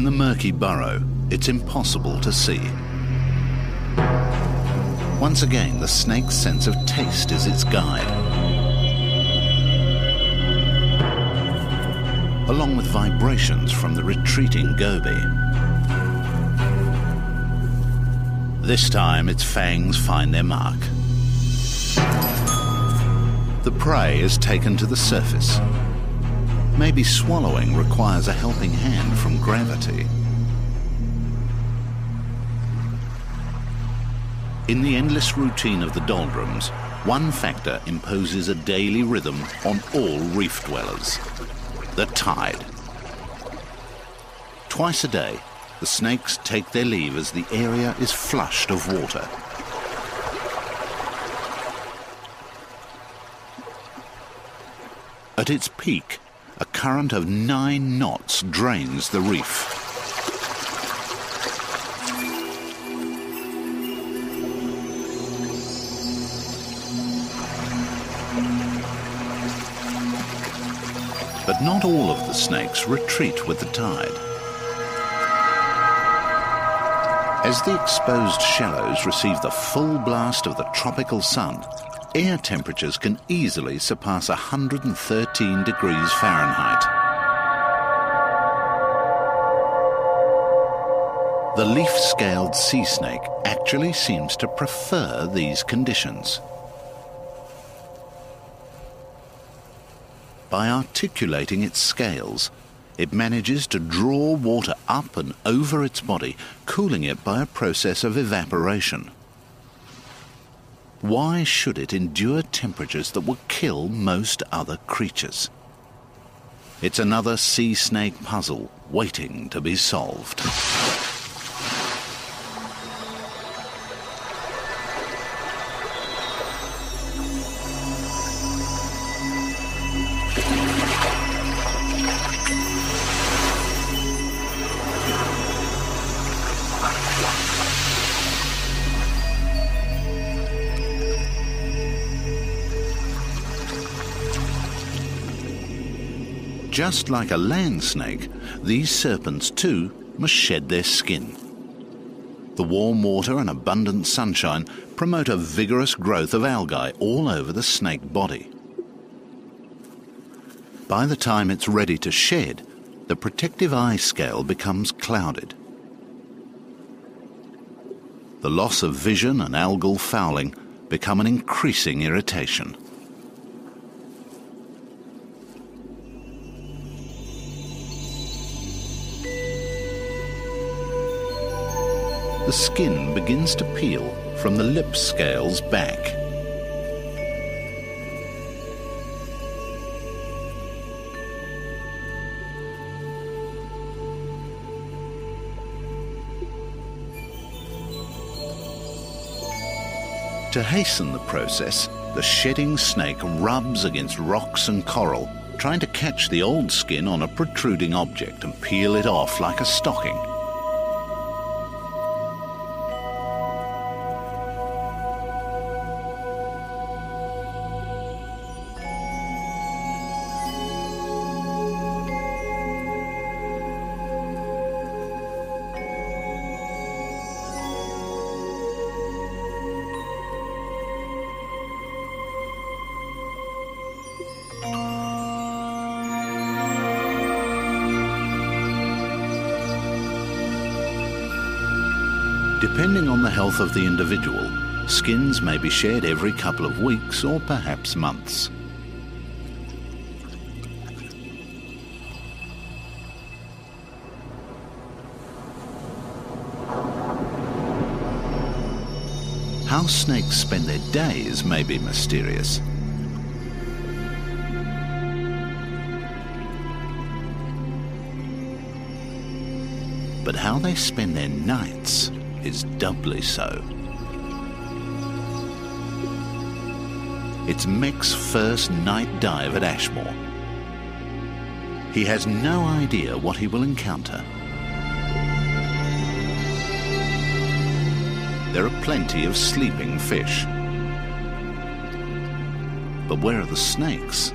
the murky burrow, it's impossible to see. Once again, the snake's sense of taste is its guide, along with vibrations from the retreating goby. This time, its fangs find their mark. The prey is taken to the surface. Maybe swallowing requires a helping hand from gravity. In the endless routine of the doldrums, one factor imposes a daily rhythm on all reef dwellers: the tide. Twice a day, the snakes take their leave as the area is flushed of water. At its peak, a current of 9 knots drains the reef. But not all of the snakes retreat with the tide. As the exposed shallows receive the full blast of the tropical sun, air temperatures can easily surpass 113 degrees Fahrenheit. The leaf-scaled sea snake actually seems to prefer these conditions. By articulating its scales, it manages to draw water up and over its body, cooling it by a process of evaporation. Why should it endure temperatures that would kill most other creatures? It's another sea snake puzzle waiting to be solved. Just like a land snake, these serpents too must shed their skin. The warm water and abundant sunshine promote a vigorous growth of algae all over the snake body. By the time it's ready to shed, the protective eye scale becomes clouded. The loss of vision and algal fouling become an increasing irritation. The skin begins to peel from the lip scales back. To hasten the process, the shedding snake rubs against rocks and coral, trying to catch the old skin on a protruding object and peel it off like a stocking. Depending on the health of the individual, skins may be shed every couple of weeks or perhaps months. How snakes spend their days may be mysterious. But how they spend their nights is doubly so. It's Mick's first night dive at Ashmore. He has no idea what he will encounter. There are plenty of sleeping fish. But where are the snakes?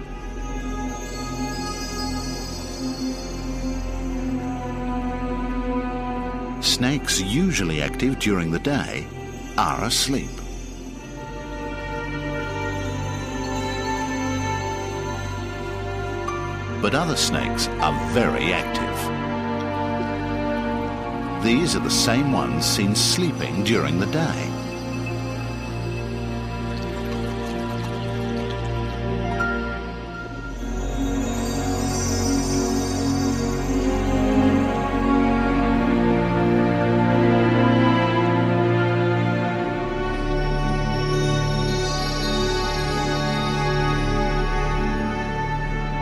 snakes usually active during the day are asleep. But other snakes are very active. These are the same ones seen sleeping during the day.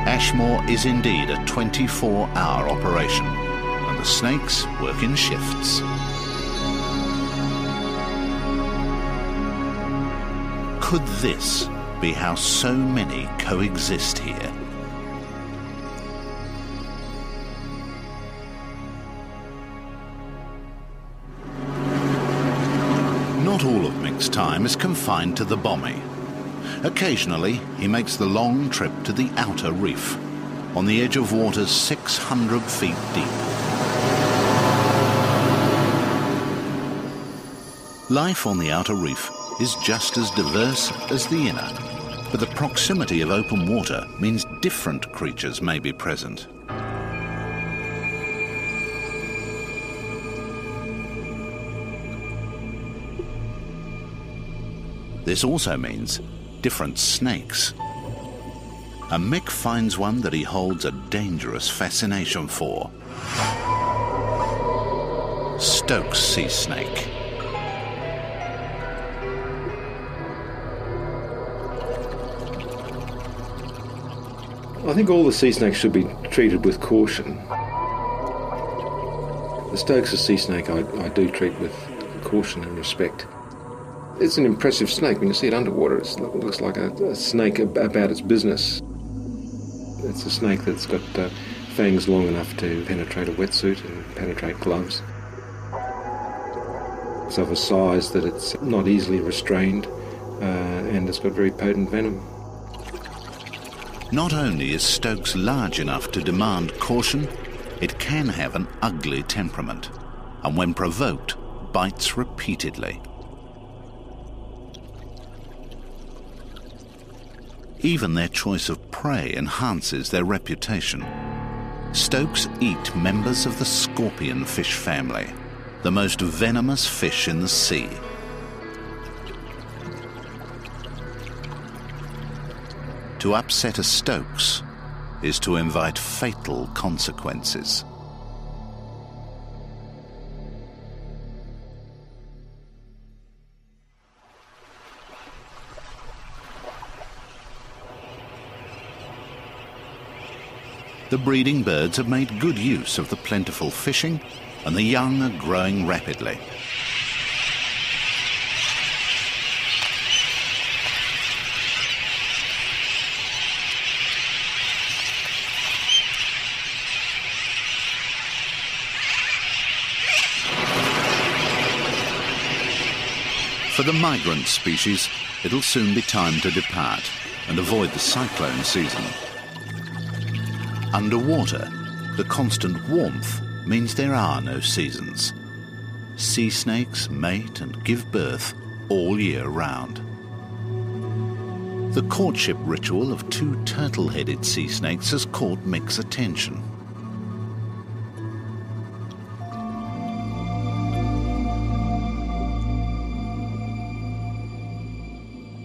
Ashmore is indeed a 24-hour operation, and the snakes work in shifts. Could this be how so many coexist here? Not all of Mick's time is confined to the Bommie. Occasionally, he makes the long trip to the outer reef, on the edge of waters 600 feet deep. Life on the outer reef is just as diverse as the inner, but the proximity of open water means different creatures may be present. This also means different snakes. And Mick finds one that he holds a dangerous fascination for. Stokes sea snake. I think all the sea snakes should be treated with caution. The Stokes sea snake I do treat with caution and respect. It's an impressive snake. When you see it underwater, it looks like a snake about its business. It's a snake that's got fangs long enough to penetrate a wetsuit and penetrate gloves. It's of a size that it's not easily restrained, and it's got very potent venom. Not only is Stokes large enough to demand caution, it can have an ugly temperament, and when provoked, bites repeatedly. Even their choice of prey enhances their reputation. Stokes eat members of the scorpion fish family, the most venomous fish in the sea. To upset a Stokes is to invite fatal consequences. The breeding birds have made good use of the plentiful fishing, and the young are growing rapidly. For the migrant species, it'll soon be time to depart and avoid the cyclone season. Underwater, the constant warmth means there are no seasons. Sea snakes mate and give birth all year round. The courtship ritual of two turtle-headed sea snakes has caught Mick's attention.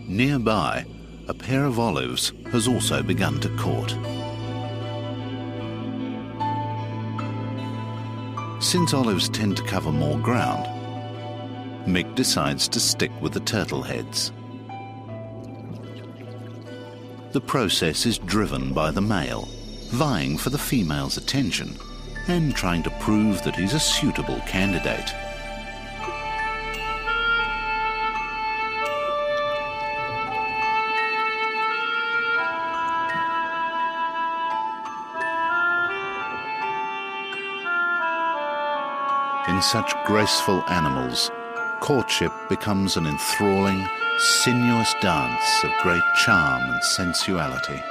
Nearby, a pair of olives has also begun to court. Since olives tend to cover more ground, Mick decides to stick with the turtle heads. The process is driven by the male, vying for the female's attention and trying to prove that he's a suitable candidate. In such graceful animals, courtship becomes an enthralling, sinuous dance of great charm and sensuality.